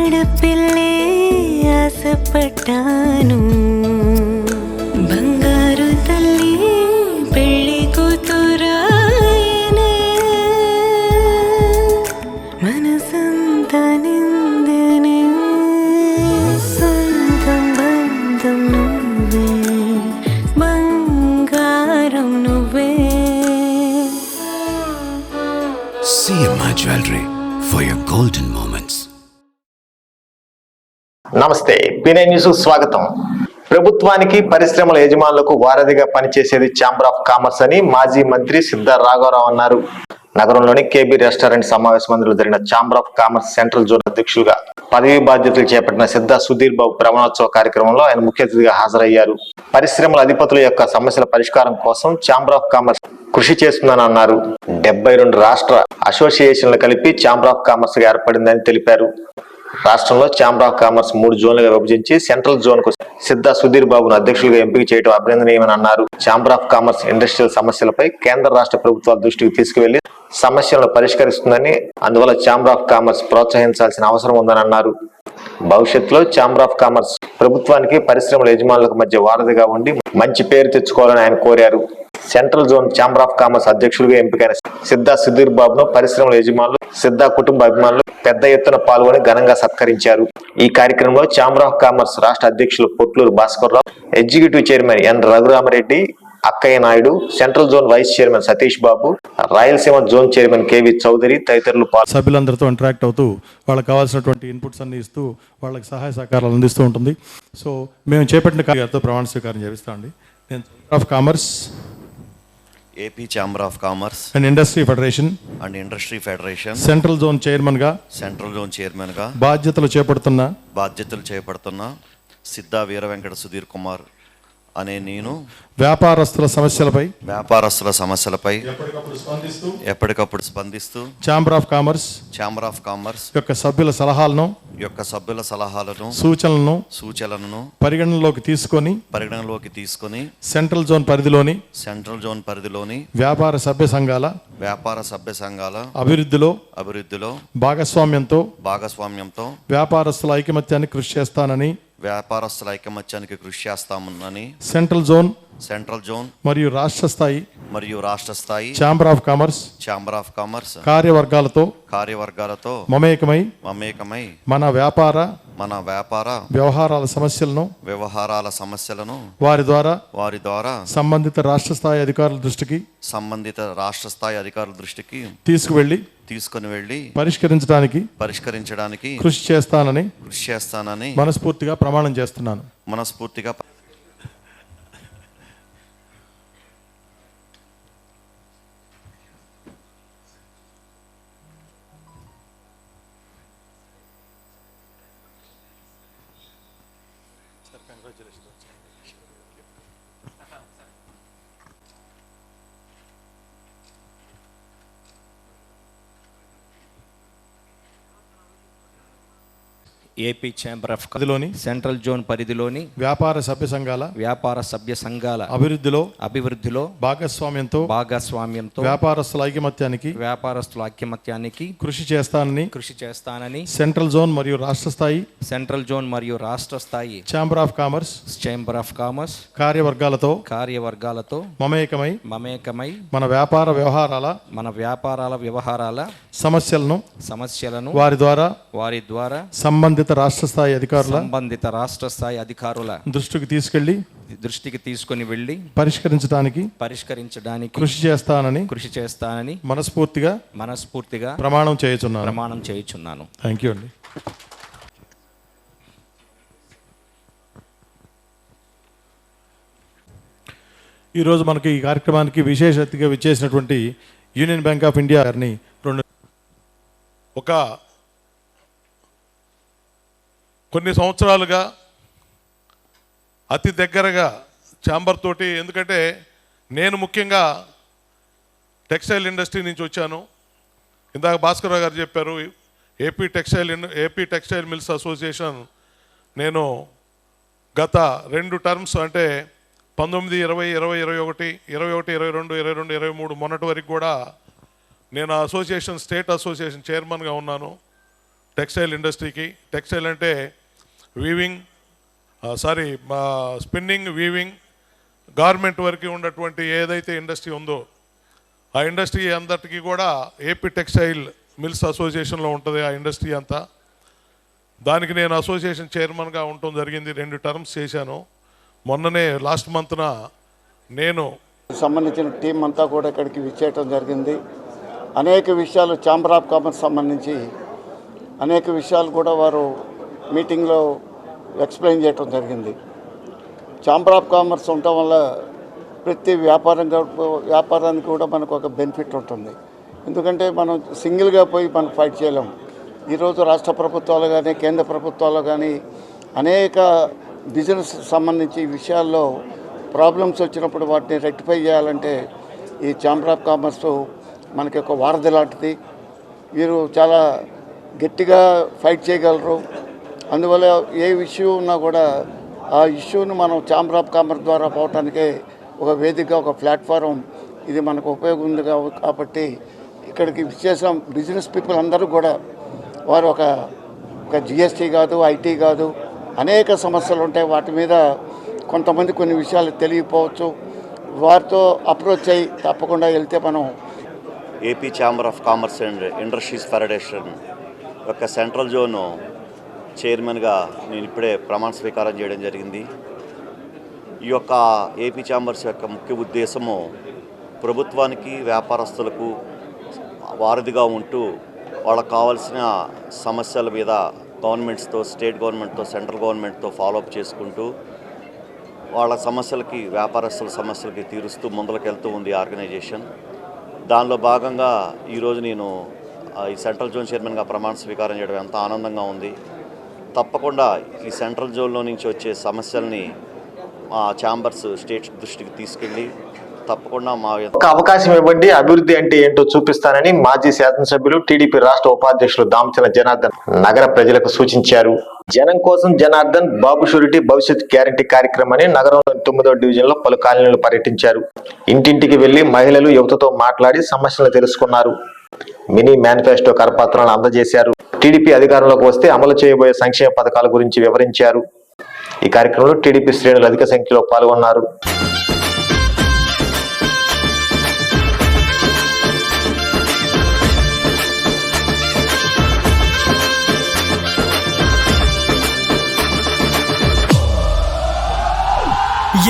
ఆడపిల్లే ఆశపడ్డాను, బంగారు తల్లి పెళ్లి కూతురాయనే, మనసంతా నిందనే, సొంతం బంధం నువ్వే, బంగారం నువ్వే. CMI Jewelry for your golden moments. నమస్తే, పినే న్యూస్ స్వాగతం. ప్రభుత్వానికి పరిశ్రమల యజమానులకు వారధిగా పనిచేసేది ఛాంబర్ ఆఫ్ కామర్స్ అని మాజీ మంత్రి సిద్ధా రాఘవరావు అన్నారు. నగరంలోని కేబీ రెస్టారెంట్ సమావేశ మందిరంలో జరిగిన chamber of commerce central zone అధ్యక్షులుగా పదవి బాధ్యతలు చేపట్టిన సిద్ధా సుధీర్ బాబు ప్రమాణోత్సవ కార్యక్రమంలో ఆయన ముఖ్య అతిథిగా హాజరయ్యారు. పరిశ్రమల అధిపతుల యొక్క సమస్యల పరిష్కారం కోసం ఛాంబర్ ఆఫ్ కామర్స్ కృషి చేస్తుందని అన్నారు. 72 రాష్ట్ర అసోసియేషన్లు కలిపి ఛాంబర్ ఆఫ్ కామర్స్ గా ఏర్పడిందని తెలిపారు. రాష్ట్రంలో ఛాంబర్ ఆఫ్ కామర్స్ 3 జోన్లుగా విభజించి సెంట్రల్ జోన్ కు సిద్ధా సుధీర్ బాబును అధ్యక్షులుగా ఎంపిక చేయడం అభినందనీయమని అన్నారు. ఛాంబర్ ఆఫ్ కామర్స్ ఇండస్ట్రియల్ సమస్యలపై కేంద్ర రాష్ట్ర ప్రభుత్వాల దృష్టికి తీసుకువెళ్లి సమస్యలను పరిష్కరిస్తుందని, అందువల్ల ఛాంబర్ ఆఫ్ కామర్స్ ప్రోత్సహించాల్సిన అవసరం ఉందని అన్నారు. భవిష్యత్తులో ఛాంబర్ ఆఫ్ కామర్స్ ప్రభుత్వానికి పరిశ్రమల యజమానులకు మధ్య వారధిగా ఉండి మంచి పేరు తెచ్చుకోవాలని ఆయన కోరారు. Central zone chamber of commerce అధ్యక్షులుగా ఎంపికైన సిద్ధా సుధీర్ బాబును పరిశ్రమల యజమానులు, సిద్ధా కుటుంబ అభిమానులు పెద్ద ఎత్తున పాల్గొని ఘనంగా సత్కరించారు. ఈ కార్యక్రమంలో ఛాంబర్ ఆఫ్ కామర్స్ రాష్ట్ర అధ్యక్షులు Potluru Bhaskar Rao, executive chairman N Raghurama Reddy, Akkayya Naidu, central zone vice chairman Satish Babu, Rayalaseema zone chairman K V Chowdary తదితరులు సభ్యులందరితో ఇంటరాక్ట్ అవుతూ వాళ్ళకి కావాల్సినటువంటి ఇన్పుట్స్ అన్ని ఇస్తూ వాళ్ళకి సహాయ సహకారాలు అందిస్తూ ఉంటుంది. సో మేము చేపట్టిన కార్యాలతో ప్రమాణ స్వీకారం చేస్తామండి. నేను chamber of commerce, AP chamber of commerce and industry federation central zone చైర్మన్గా బాధ్యతలు చేపడుతున్న సిద్ధా వీర వెంకట సుధీర్ కుమార్ అనే నేను వ్యాపారస్తుల సమస్యలపై ఎప్పటికప్పుడు స్పందిస్తూ ఛాంబర్ ఆఫ్ కామర్స్ యొక్క సభ్యుల సలహాలను సూచనలను పరిగణనలోకి తీసుకొని సెంట్రల్ జోన్ పరిధిలోని వ్యాపార సభ్య సంఘాల అభివృద్ధిలో భాగస్వామ్యంతో వ్యాపారస్తుల ఐకమత్యానికి కృషి చేస్తామని సెంట్రల్ జోన్ మరియు రాష్ట్ర స్థాయి ఛాంబర్ ఆఫ్ కామర్స్ కార్యవర్గాలతో మమేకమై మన వ్యాపార వ్యవహారాల సమస్యలను వారి ద్వారా సంబంధిత రాష్ట్ర స్థాయి అధికారుల దృష్టికి తీసుకుని వెళ్ళి పరిష్కరించడానికి కృషి చేస్తానని మనస్ఫూర్తిగా ప్రమాణం చేస్తున్నాను. AP chamber of central zone పరిధిలోని వ్యాపార సభ్య సంఘాల అభివృద్ధిలో భాగస్వామ్యంతో వ్యాపారస్తుల ఐకమత్యానికి కృషి చేస్తానని సెంట్రల్ జోన్ మరియు రాష్ట్ర స్థాయి ఛాంబర్ ఆఫ్ కామర్స్ కార్యవర్గాలతో మమేకమై మన వ్యాపార వ్యవహారాల సమస్యలను వారి ద్వారా సంబంధిత రాష్ట్ర స్థాయి అధికారుల దృష్టికి తీసుకొని వెళ్ళి పరిష్కరించడానికి కృషి చేస్తానని మనస్ఫూర్తిగా ప్రమాణం చేయుచున్నాను. థ్యాంక్ యూ అండి. ఈరోజు మనకి ఈ కార్యక్రమానికి విశేష అతిథిగా విచ్చేసినటువంటి యూనియన్ బ్యాంక్ ఆఫ్ ఇండియా గారిని కొన్ని సంవత్సరాలుగా అతి దగ్గరగా ఛాంబర్ తోటి, ఎందుకంటే నేను ముఖ్యంగా టెక్స్టైల్ ఇండస్ట్రీ నుంచి వచ్చాను. ఇందాక భాస్కర్ గారు చెప్పారు ఏపీ టెక్స్టైల్ మిల్స్ అసోసియేషన్ నేను గత 2 టర్మ్స్ అంటే 19, 20, 21, 22, 23 మొన్నటి వరకు కూడా నేను స్టేట్ అసోసియేషన్ చైర్మన్గా ఉన్నాను. టెక్స్టైల్ ఇండస్ట్రీకి. టెక్స్టైల్ అంటే వీవింగ్ స్పిన్నింగ్, వీవింగ్, గార్మెంట్ వరకు ఉన్నటువంటి ఏదైతే ఇండస్ట్రీ ఉందో ఆ ఇండస్ట్రీ అందరికీ కూడా ఏపీ టెక్స్టైల్ మిల్స్ అసోసియేషన్లో ఉంటుంది ఆ ఇండస్ట్రీ అంతా. దానికి నేను అసోసియేషన్ చైర్మన్గా ఉండటం జరిగింది. 2 టర్మ్స్ చేశాను. మొన్ననే లాస్ట్ మంత్న నేను సంబంధించిన టీం అంతా కూడా ఇక్కడికి విచ్చేయటం జరిగింది. అనేక విషయాలు ఛాంబర్ ఆఫ్ కామర్స్ సంబంధించి అనేక విషయాలు కూడా వారు మీటింగ్లో ఎక్స్ప్లెయిన్ చేయటం జరిగింది. ఛాంబర్ ఆఫ్ కామర్స్ ఉండటం వల్ల ప్రతి వ్యాపారానికి కూడా మనకు ఒక బెనిఫిట్ ఉంటుంది. ఎందుకంటే మనం సింగిల్గా పోయి మనం ఫైట్ చేయలేము. ఈరోజు రాష్ట్ర ప్రభుత్వాలు కానీ కేంద్ర ప్రభుత్వాలు కానీ అనేక బిజినెస్ సంబంధించి విషయాల్లో ప్రాబ్లమ్స్ వచ్చినప్పుడు వాటిని రెక్టిఫై చేయాలంటే ఈ ఛాంబర్ ఆఫ్ కామర్స్ మనకి ఒక వారధి లాంటిది. వీరు చాలా గట్టిగా ఫైట్ చేయగలరు. అందువల్ల ఏ ఇష్యూ ఉన్నా కూడా ఆ ఇష్యూను మనం ఛాంబర్ ఆఫ్ కామర్స్ ద్వారా పోవటానికే ఒక వేదిక, ఒక ప్లాట్ఫారం ఇది మనకు ఉపయోగం ఉంది కాబట్టి ఇక్కడికి విశేషం బిజినెస్ పీపుల్ అందరూ కూడా వారు ఒక జిఎస్టీ కాదు, ఐటీ కాదు, అనేక సమస్యలు ఉంటాయి. వాటి మీద కొంతమంది కొన్ని విషయాలు తెలియకపోవచ్చు. వారితో అప్రోచ్ అయ్యి తప్పకుండా వెళ్తే మనం AP chamber of commerce and industries federation యొక్క సెంట్రల్ జోన్ చైర్మన్గా నేను ఇప్పుడే ప్రమాణ స్వీకారం చేయడం జరిగింది. ఈ యొక్క ఏపీ ఛాంబర్స్ యొక్క ముఖ్య ఉద్దేశము ప్రభుత్వానికి, వ్యాపారస్తులకు వారధిగా ఉంటూ వాళ్ళకు కావాల్సిన సమస్యల మీద గవర్నమెంట్స్తో, స్టేట్ గవర్నమెంట్తో, సెంట్రల్ గవర్నమెంట్తో ఫాలోఅప్ చేసుకుంటూ వాళ్ళ సమస్యలకి, వ్యాపారస్తుల సమస్యలకి తీరుస్తూ ముందుకెళ్తూ ఉంది ఆర్గనైజేషన్. దానిలో భాగంగా ఈరోజు నేను ఈ సెంట్రల్ జోన్ చైర్మన్గా ప్రమాణ స్వీకారం చేయడం ఎంతో ఆనందంగా ఉంది. తప్పకుండా ఈ సెంట్రల్ జోన్లో నుంచి వచ్చే సమస్యల్ని మా ఛాంబర్స్ స్టేట్ దృష్టికి తీసుకెళ్ళి తప్పకుండా ఒక అవకాశం ఇవ్వండి, అభివృద్ధి అంటే ఏంటో చూపిస్తానని మాజీ శాసనసభ్యులు టీడీపీ రాష్ట్ర ఉపాధ్యక్షులు దామచల జనార్దన్ నగర ప్రజలకు సూచించారు. జనం కోసం జనార్దన్ బాబు షూరిటీ భవిష్యత్ గ్యారంటీ కార్యక్రమాన్ని నగరంలోని 9వ డివిజన్ లో పలు కాలనీలు పర్యటించారు. ఇంటింటికి వెళ్లి మహిళలు, యువతతో మాట్లాడి సమస్యలను తెలుసుకున్నారు. మినీ మేనిఫెస్టో కరపత్రాలను అందజేశారు. టీడీపీ అధికారంలోకి వస్తే అమలు చేయబోయే సంక్షేమ పథకాల గురించి వివరించారు. ఈ కార్యక్రమంలో టీడీపీ శ్రేణులు అధిక సంఖ్యలో పాల్గొన్నారు.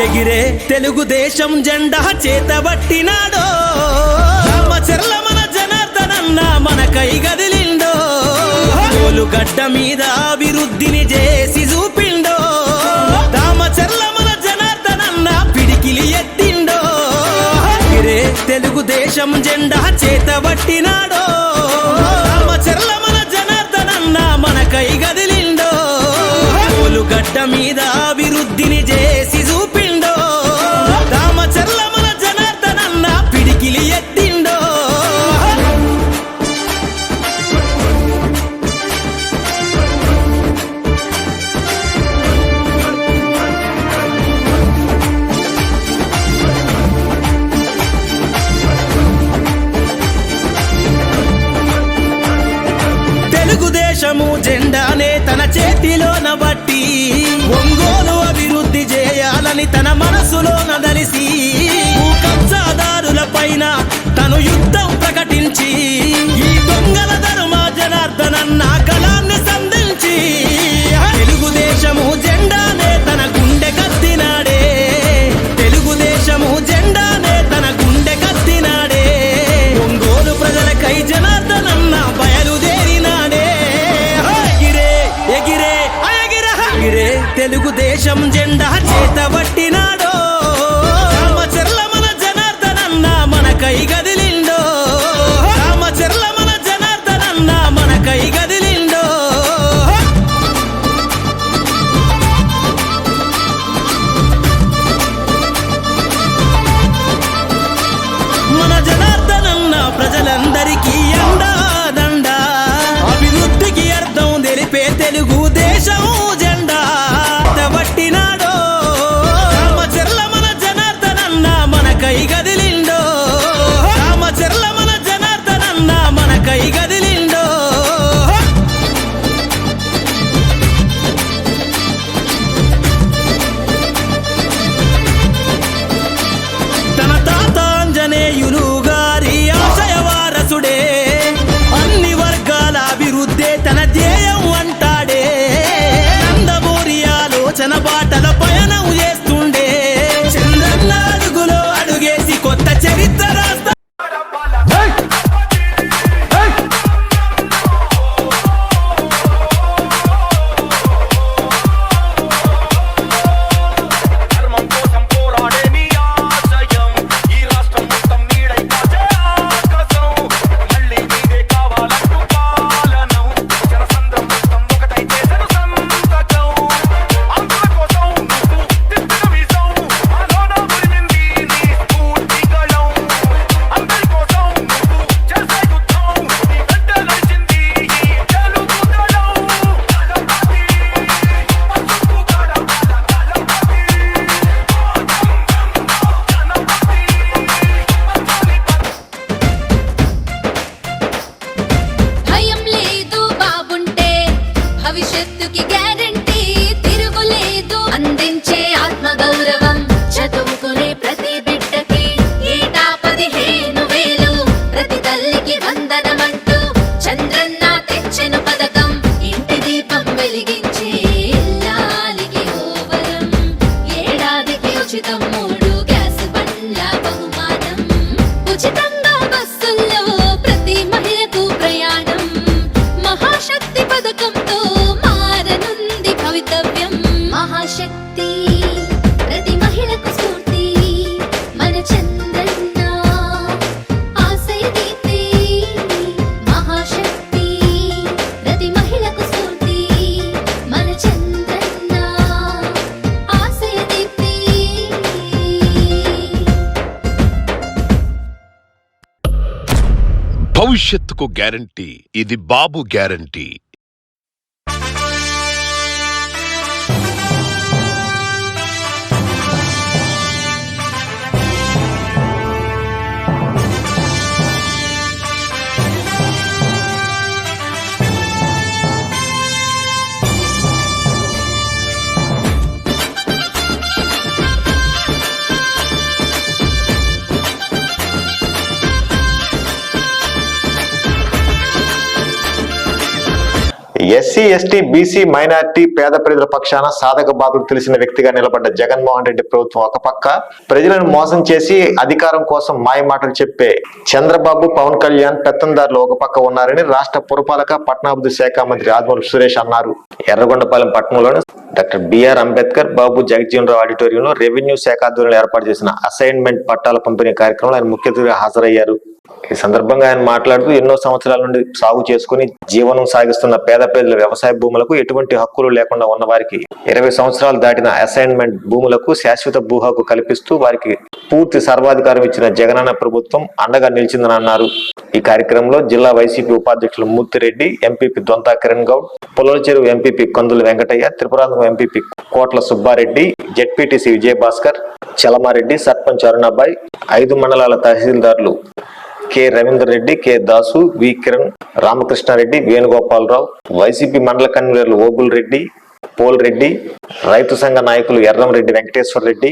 ఎగిరే తెలుగుదేశం జెండా చేతబట్టినాడో, రామచర్ల మన జనార్దనన్న మనకై గదిలిండో, గడ్డ మీద అభివృద్ధిని చేసి చూపిండో, రామచర్ల మన జనార్దనన్న పిడికిలి ఎత్తిండో. ఎగిరే తెలుగుదేశం జెండా చేతబట్టినాడో, రామచర్ల మన జనార్దనన్న మనకై గదిలిండో, గడ్డ మీద అభివృద్ధిని చేసి చూపిండో, రామచర్ల మన జనార్దనన్న పిడికిలి ఎత్తిండో. తెలుగుదేశము జెండానే తన చేతిలోన బట్టి ఒంగోలు అభివృద్ధి చేయాలని తన మనసులో నదలిసి, కబ్జాదారుల పైన తను యుద్ధం ప్రకటించి, ఈ దొంగల ధర్మ జనార్దనన్న కళాన్ని సంధించి, తెలుగుదేశము జెండానే తన గుండె కత్తినాడే, తెలుగుదేశము జెండానే తన గుండె కత్తినాడే, ఒంగోలు ప్రజలకై జనార్దనన్న బయలుదేరినాడే. ఎగిరే తెలుగుదేశం జెండా చేతబట్టినాడో, రామచర్ల మన జనార్దనన్న మనకై గదిలిండో, రామచర్ల మన జనార్దనన్న మనకై గదిలిండో. మన జనార్దనన్న ప్రజలందరికీ అండాదండ, అభివృద్ధికి అర్థం తెలిపే తెలుగుదేశం జెండా బట్టినాడో, రామచర్ల మన జనార్దనన్న మనకై గదిలిండో, రామచర్ల మన జనార్దనన్న మనకై గదిలిండో. భవిష్యత్తుకి గ్యారంటీ తిరుగులేదు అందించే ఆత్మగౌరవం చదువుకునే ప్రతి బిడ్డకి ఏటా 15,000 ప్రతి తల్లికి వందనమంటూ చంద్రన్న తెచ్చెను పథకం ఇంటి దీపం వెలిగించే ఇల్లాలికి ఓవరం ఏడాదికి ఉచితం 3 గ్యాస్ బండ్ల బహుమానం ఉచితంగా బస్సుల్లో ప్రతి మహిళకు ప్రయాణం మహాశక్తి పథకంతో మారనుంది భవితవ్యం మహాశక్తి ప్రతి మహిళకు స్ఫూర్తి మన చంద్రన్న ఆశయ దీప్తి మహాశక్తి ప్రతి మహిళకు స్ఫూర్తి మన చంద్రన్న ఆశయ దీప్తి భవిష్యత్తుకు గ్యారంటీ, ఇది Babu guarantee. SC ST BC minority పేద ప్రజల పక్షాన సాధక బాధలు తెలిసిన వ్యక్తిగా నిలబడ్డ జగన్మోహన్ రెడ్డి ప్రభుత్వం ఒక పక్క, ప్రజలను మోసం చేసి అధికారం కోసం మాయమాటలు చెప్పే చంద్రబాబు, పవన్ కళ్యాణ్ పెత్తందారులు ఒక పక్క ఉన్నారని రాష్ట్ర పురపాలక పట్టణాభివృద్ధి శాఖ మంత్రి ఆదిమూలపు సురేష్ అన్నారు. ఎర్రగొండపాలెం పట్టణంలోని డాక్టర్ బిఆర్ అంబేద్కర్ బాబు జగజ్జీవన్ రావు ఆడిటోరియంలో రెవెన్యూ శాఖ ఆధ్వర్యంలో ఏర్పాటు చేసిన అసైన్మెంట్ పట్టాల పంపిణీ కార్యక్రమంలో ఆయన ముఖ్య అతిథిగా హాజరయ్యారు. ఈ సందర్భంగా ఆయన మాట్లాడుతూ ఎన్నో సంవత్సరాల నుండి సాగు చేసుకుని జీవనం సాగిస్తున్న పేద ప్రజల వ్యవసాయ భూములకు ఎటువంటి హక్కులు లేకుండా ఉన్న వారికి 20 సంవత్సరాలు దాటిన అసైన్మెంట్ భూములకు శాశ్వత భూ హక్కు కల్పిస్తూ వారికి పూర్తి సర్వాధికారం ఇచ్చిన జగనన్న ప్రభుత్వం అండగా నిలిచిందని అన్నారు. ఈ కార్యక్రమంలో జిల్లా వైసీపీ ఉపాధ్యక్షులు మూర్తిరెడ్డి, ఎంపీపీ దొంతా కిరణ్ గౌడ్, పుల్లల చెరువు ఎంపీపీ కందుల వెంకటయ్య, త్రిపురాంతకం ఎంపీపీ కోట్ల సుబ్బారెడ్డి, జెడ్పీటీసీ విజయభాస్కర్, చలమారెడ్డి, సర్పంచ్ అరుణాబాయ్, 5 మండలాల తహసీల్దార్లు కె రవీందర్ రెడ్డి, కె దాసు, వి కిరణ్, రామకృష్ణారెడ్డి, వేణుగోపాలరావు, వైసీపీ మండల కన్వీనర్లు ఓబుల్ రెడ్డి, పోల్ రెడ్డి, రైతు సంఘ నాయకులు ఎర్రంరెడ్డి వెంకటేశ్వర రెడ్డి,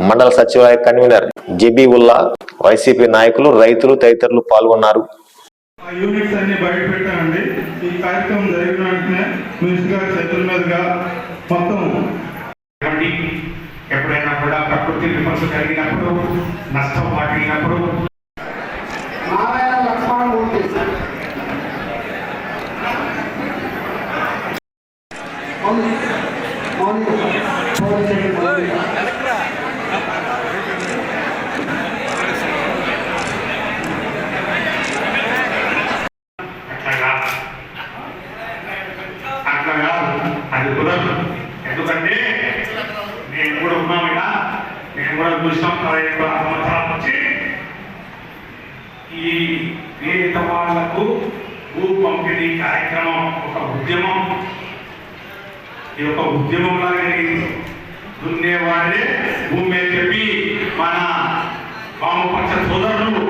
మండల సచివాలయ కన్వీనర్ జబీవుల్లా, వైసీపీ నాయకులు, రైతులు తదితరులు పాల్గొన్నారు. యూనిట్స్ అన్ని బయట పెట్టామండి. ఈ కార్యక్రమం జరిగిన వెంటనే మినిస్టర్ గారి చేతుల మీదుగా మొత్తం ఎప్పుడైనా కూడా ప్రకృతి విపత్తు కలిగినప్పుడు, నష్టం వాటిల్లినప్పుడు అట్లా అది కుదరదు. ఎందుకంటే నేను కూడా ఉన్నాం ఇలా, నేను కూడా చూసాం 15 సంవత్సరాల నుంచి ఈ పేద వాళ్లకు భూ పంపిణీ కార్యక్రమం ఒక ఉద్యమం. ఇది ఒక ఉద్యమం లాగా దున్నేవాడే భూమి అని చెప్పి మన వామపక్ష సోదరులు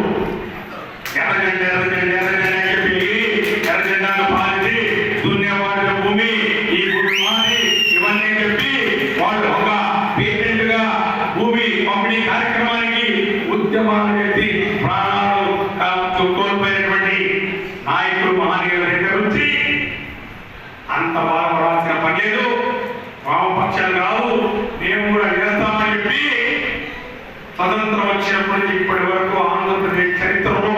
ఎర్రజెండా అని చెప్పి ఎర్రజెండాను పాలించి దున్నేవాడి భూమి ఈ భూమి మాది ఇవన్నీ చెప్పి వాళ్ళు ఒక పేటెంట్ గా భూమి పంపిణీ కార్యక్రమానికి ఉద్యమాలు చేసి ప్రాణాలు కోల్పోయినటువంటి నాయకులు మహనీయుల దగ్గర నుంచి అంత బాధపడాల్సిన పని లేదు. వామపక్షాలు కాదు, మేము కూడా చేస్తామని చెప్పి స్వతంత్రం వచ్చినప్పటి నుంచి ఇప్పటి వరకు ఆంధ్రప్రదేశ్ చరిత్రలో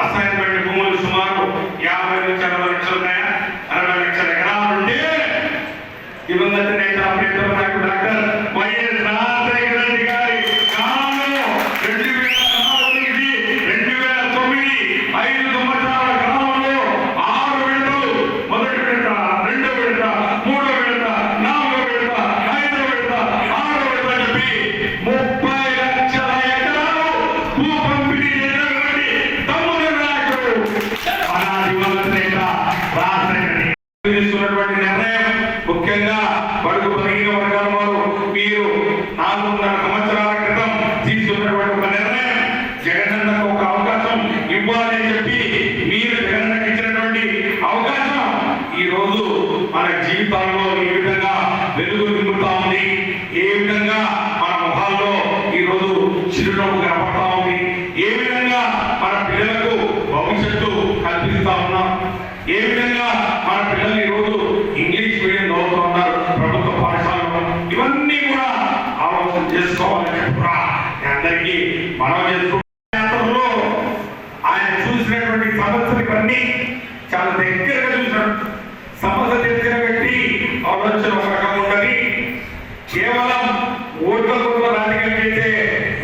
అసైన్మెంట్ భూములు సుమారు 50 నుంచి 60 లక్షలు ఉన్నాయా, 60 లక్షల ఎకరాలుంటే దివంగత నేత ప్రీతమ నాయకుడు డాక్టర్ వైఎస్ రాజశేఖర రెడ్డి గారి కాలంలో 2004 నుంచి 2009 5 సంవత్సరాల కాలంలో 6 విడతలు, మొదటి విడత, 2వ విడత, 3వ విడత, 4వ విడత, 5వ విడత, 6వ విడత చెప్పి 30 లక్షల ఎకరాలు భూ పంపిణీ చేసినటువంటి తమ్ముడు నాయకుడు మన దివంగత నేత రాజశేఖర రెడ్డి తీసుకున్నటువంటి నిర్ణయం. ముఖ్యంగా బడుగు బలహీన వర్గాల వారు మీరు 4.5 సంవత్సరాల క్రితం తీసుకున్నటువంటి ఒక నిర్ణయం, జగనన్నకు ఒక అవకాశం ఇవ్వాలని చెప్పి మీరు జగనన్నకు ఇచ్చినటువంటి అవకాశం ఈ రోజు ఈరోజు మన జీవితాల్లో ఏ విధంగా వెలుగు నింపుతా ఉంది, ఏ విధంగా మన ముఖాల్లో ఈరోజు చిరునవ్వు కనపడతా ఉంది, ఏ విధంగా మన పిల్లలకు భవిష్యత్తు కల్పిస్తా ఉన్నాం, ఏ విధంగా మన పిల్లలు ఈరోజు ఇంగ్లీష్ మీడియం చదువుతూ ఉన్నారు ప్రభుత్వ పాఠశాలలో. ఇవన్నీ కూడా ఆలోచన చేసుకోవాలని చెప్పరా అందరికీ మనం చేసుకుంటున్నాం. ఆయన చూసినటువంటి సమస్యలు ఇవన్నీ చాలా దగ్గరగా చూసినాడు. సమస్య తెలిసిన వ్యక్తి ఆలోచన ఒక రకంగా ఉండదు, కేవలం ఓట్ల కోసం రాజకీయం చేసే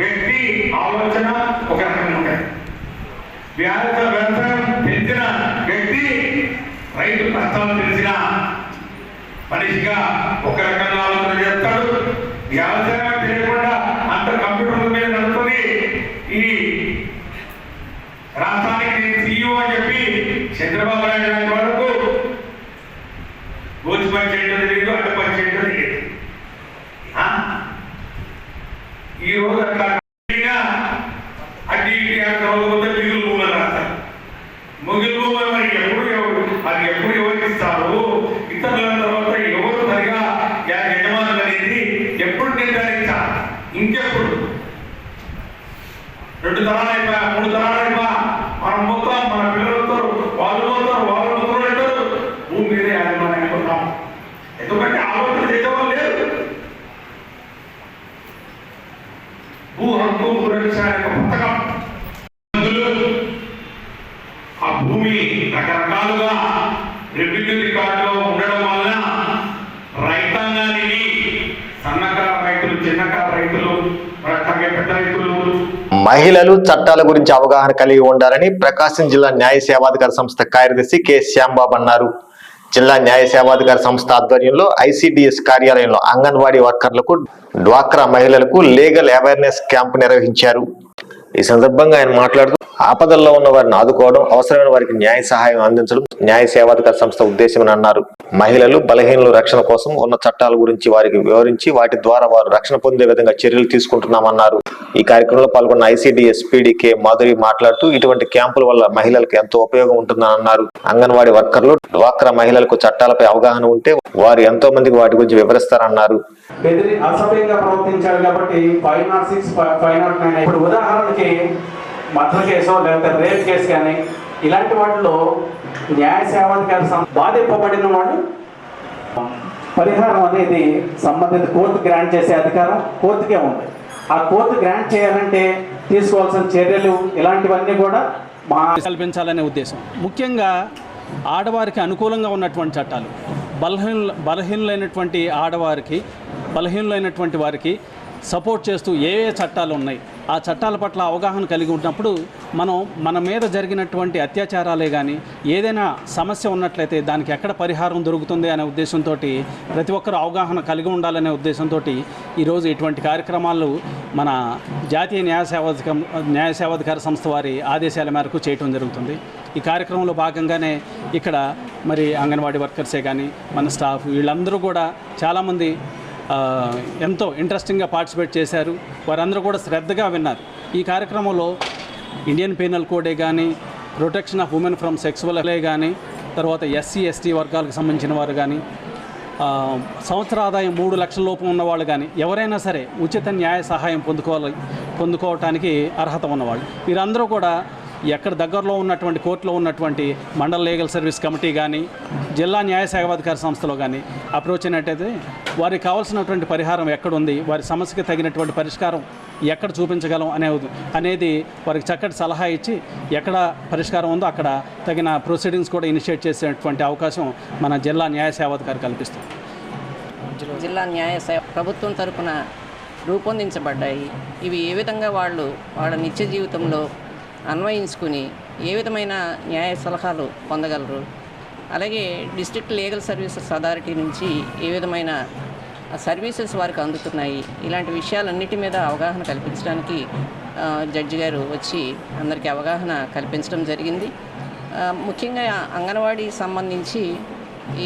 వ్యక్తి ఆలోచన ఒక రకంగా ఉంటుంది. వ్యవసాయం తెలిసిన వ్యక్తి, రైతు కష్టాలు తెలిసిన మనిషిగా ఒక రకంగా ఆలోచన చేస్తాడు. వ్యవసాయం తెలియకుండా అంత కంప్యూటర్ల మీద నడుస్తుంది. ఈ రాష్ట్రానికి నేను సీఈఓ అని చెప్పి చంద్రబాబు నాయుడు లాంటి వరకు గోచి పని చేయడం తెలియదు, అడ్డ పని చేయడం తెలియదు. ఈ రోజు అట్లా అడ్డి మిగులు భూములు రాస్తారు. మిగులు భూములు మరి అది ఎప్పుడు ఎవరికి ఇస్తారు, ఇతరుల తర్వాత ఎవరు సరిగా యజమానులు అనేది ఎప్పుడు నిర్ధారించాలి? ఇంకెప్పుడు 2 తరాలు అయిపోయా, 3 తరాలు అయిపోయా, మనం మొత్తం మన పిల్లలతో వాళ్ళు అంటారు భూమి మీదే యజమాని అయిపోతాం. ఎందుకంటే ఆలోచన చేసేవాళ్ళు లేదు. భూ హక్కు సురక్ష పథకం, ఆ భూమి రకరకాలుగా రెవెన్యూ రికార్డులో ఉండడం వలన రైతాంగానికి సన్నకారు రైతులు, చిన్నకారు రైతులు, పెద్ద రైతులు, మహిళలు చట్టాల గురించి అవగాహన కలిగి ఉండాలని ప్రకాశం జిల్లా న్యాయ సేవాధికార సంస్థ కార్యదర్శి కె శ్యాంబాబు అన్నారు. జిల్లా న్యాయ సేవాధికార సంస్థ ఆధ్వర్యంలో ఐసిడిఎస్ కార్యాలయంలో అంగన్వాడీ వర్కర్లకు, డ్వాక్రా మహిళలకు లీగల్ అవేర్నెస్ క్యాంపు నిర్వహించారు. ఈ సందర్భంగా ఆయన మాట్లాడుతూ ఆపదల్లో ఉన్న వారిని ఆదుకోవడం, అవసరమైన వారికి న్యాయ సహాయం అందించడం న్యాయ సేవాధికార సంస్థ ఉద్దేశమని అన్నారు. మహిళలు, బలహీనుల రక్షణ కోసం ఉన్న చట్టాల గురించి వారికి వివరించి వాటి ద్వారా వారు రక్షణ పొందే విధంగా చర్యలు తీసుకుంటున్నామన్నారు. ఈ కార్యక్రమంలో పాల్గొన్న ఐసిడిఎస్ పీడీ కె మాధురి మాట్లాడుతూ ఇటువంటి క్యాంపుల వల్ల మహిళలకు ఎంతో ఉపయోగం ఉంటుందని అన్నారు. అంగన్వాడీ వర్కర్లు, డ్వాక్రా మహిళలకు చట్టాలపై అవగాహన ఉంటే వారు ఎంతో మందికి వాటి గురించి వివరిస్తారన్నారు. అసభ్యంగా ప్రవర్తించారు కాబట్టి 506, 509 ఇప్పుడు ఉదాహరణకి మర్డర్ కేసు లేకపోతే రేప్ కేసు కానీ ఇలాంటి వాటిలో న్యాయ సేవాధికారి బాధింపబడిన వాళ్ళు పరిహారం అనేది సంబంధిత కోర్టు గ్రాంట్ చేసే అధికారం కోర్టుకే ఉంది. ఆ కోర్టు గ్రాంట్ చేయాలంటే తీసుకోవాల్సిన చర్యలు ఇలాంటివన్నీ కూడా కల్పించాలనే ఉద్దేశం. ముఖ్యంగా ఆడవారికి అనుకూలంగా ఉన్నటువంటి చట్టాలు, బలహీనులైనటువంటి ఆడవారికి, బలహీనులైనటువంటి వారికి సపోర్ట్ చేస్తూ ఏ చట్టాలు ఉన్నాయి ఆ చట్టాల పట్ల అవగాహన కలిగి ఉన్నప్పుడు మనం మన మీద జరిగినటువంటి అత్యాచారాలే కానీ ఏదైనా సమస్య ఉన్నట్లయితే దానికి ఎక్కడ పరిహారం దొరుకుతుంది అనే ఉద్దేశంతో ప్రతి ఒక్కరు అవగాహన కలిగి ఉండాలనే ఉద్దేశంతో ఈరోజు ఇటువంటి కార్యక్రమాలు మన జాతీయ న్యాయ సేవాధికార సంస్థ వారి ఆదేశాల మేరకు చేయటం జరుగుతుంది. ఈ కార్యక్రమంలో భాగంగానే ఇక్కడ మరి అంగన్వాడీ వర్కర్సే కానీ మన స్టాఫ్ వీళ్ళందరూ కూడా చాలామంది ఎంతో ఇంట్రెస్టింగ్గా పార్టిసిపేట్ చేశారు. వారందరూ కూడా శ్రద్ధగా విన్నారు. ఈ కార్యక్రమంలో ఇండియన్ పీనల్ కోడే కానీ, protection of women from sexual కానీ, తర్వాత ఎస్సీ ఎస్టీ వర్గాలకు సంబంధించిన వారు కానీ, సంవత్సర ఆదాయం 3 లక్షల లోపు ఉన్నవాళ్ళు కానీ ఎవరైనా సరే ఉచిత న్యాయ సహాయం పొందుకోవటానికి అర్హత ఉన్నవాళ్ళు వీరందరూ కూడా ఎక్కడ దగ్గరలో ఉన్నటువంటి కోర్టులో ఉన్నటువంటి మండల లీగల్ సర్వీస్ కమిటీ కానీ, జిల్లా న్యాయ సేవాధికార సంస్థలో కానీ అప్రోచ్ అయినట్టయితే వారికి కావాల్సినటువంటి పరిహారం ఎక్కడుంది, వారి సమస్యకి తగినటువంటి పరిష్కారం ఎక్కడ చూపించగలం అనేది వారికి చక్కటి సలహా ఇచ్చి ఎక్కడ పరిష్కారం ఉందో అక్కడ తగిన ప్రొసీడింగ్స్ కూడా ఇనిషియేట్ చేసేటువంటి అవకాశం మన జిల్లా న్యాయ సేవాధికారి కల్పిస్తుంది. జిల్లా న్యాయ సేవ ప్రభుత్వం తరపున రూపొందించబడ్డాయి. ఇవి ఏ విధంగా వాళ్ళ నిత్య జీవితంలో అన్వయించుకుని ఏ విధమైన న్యాయ సలహాలు పొందగలరు, అలాగే డిస్ట్రిక్ట్ లీగల్ సర్వీసెస్ అథారిటీ నుంచి ఏ విధమైన సర్వీసెస్ వారికి అందుతున్నాయి, ఇలాంటి విషయాలన్నిటి మీద అవగాహన కల్పించడానికి జడ్జి గారు వచ్చి అందరికీ అవగాహన కల్పించడం జరిగింది. ముఖ్యంగా అంగన్వాడీ సంబంధించి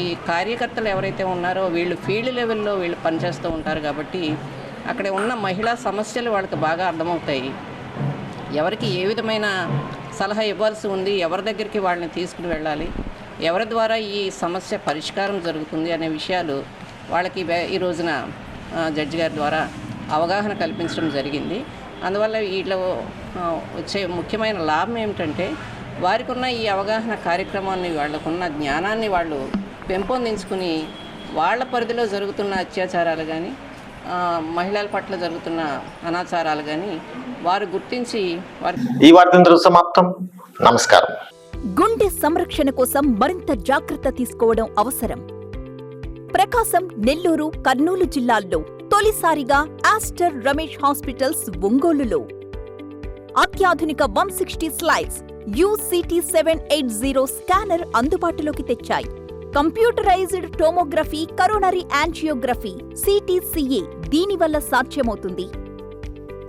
ఈ కార్యకర్తలు ఎవరైతే ఉన్నారో వీళ్ళు ఫీల్డ్ లెవెల్లో వీళ్ళు పనిచేస్తూ ఉంటారు కాబట్టి అక్కడ ఉన్న మహిళా సమస్యలు వాళ్ళకి బాగా అర్థమవుతాయి. ఎవరికి ఏ విధమైన సలహా ఇవ్వాల్సి ఉంది, ఎవరి దగ్గరికి వాళ్ళని తీసుకుని వెళ్ళాలి, ఎవరి ద్వారా ఈ సమస్య పరిష్కారం జరుగుతుంది అనే విషయాలు వాళ్ళకి ఈ రోజున జడ్జి గారి ద్వారా అవగాహన కల్పించడం జరిగింది. అందువల్ల వీటిలో వచ్చే ముఖ్యమైన లాభం ఏమిటంటే వారికి ఉన్న ఈ అవగాహన కార్యక్రమాన్ని, వాళ్ళకున్న జ్ఞానాన్ని వాళ్ళు పెంపొందించుకుని వాళ్ళ పరిధిలో జరుగుతున్న అత్యాచారాలు కానీ మహిళల పట్ల జరుగుతున్న అనాచారాలు కానీ వారు గుర్తించి ఈ వార్త సమాప్తం. నమస్కారం. గుండె సంరక్షణ కోసం మరింత జాగ్రత్త తీసుకోవడం అవసరం. ప్రకాశం, నెల్లూరు, కర్నూలు జిల్లాల్లో తొలిసారిగా ఆస్టర్ రమేష్ హాస్పిటల్స్ ఒంగోలులో అత్యాధునిక 160 స్లైడ్స్ UCT 780 స్కానర్ అందుబాటులోకి తెచ్చాయి. Computerised tomography, coronary angiography, CTCA దీనివల్ల సాధ్యమవుతుంది.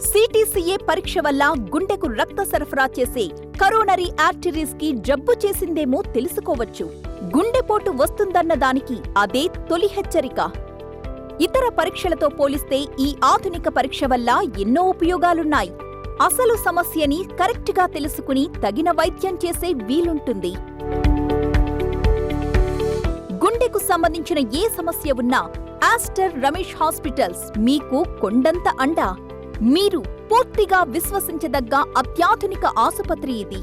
CTCA పరీక్ష వల్ల గుండెకు రక్త సరఫరా చేసే కరోనరీ ఆర్టరీస్ కి జబ్బు చేసిందేమో తెలుసుకోవచ్చు. గుండెపోటు వస్తుందన్న దానికి అదే తొలి హెచ్చరిక. ఇతర పరీక్షలతో పోలిస్తే ఈ ఆధునిక పరీక్ష వల్ల ఎన్నో ఉపయోగాలున్నాయి. అసలు సమస్యని కరెక్ట్గా తెలుసుకుని తగిన వైద్యం చేసే వీలుంటుంది. గుండెకు సంబంధించిన ఏ సమస్య ఉన్నా ఆస్టర్ రమేష్ హాస్పిటల్స్ మీకు కొండంత అండ. మీరు పూర్తిగా విశ్వసించదగ్గ అత్యాధునిక ఆసుపత్రి ఇది.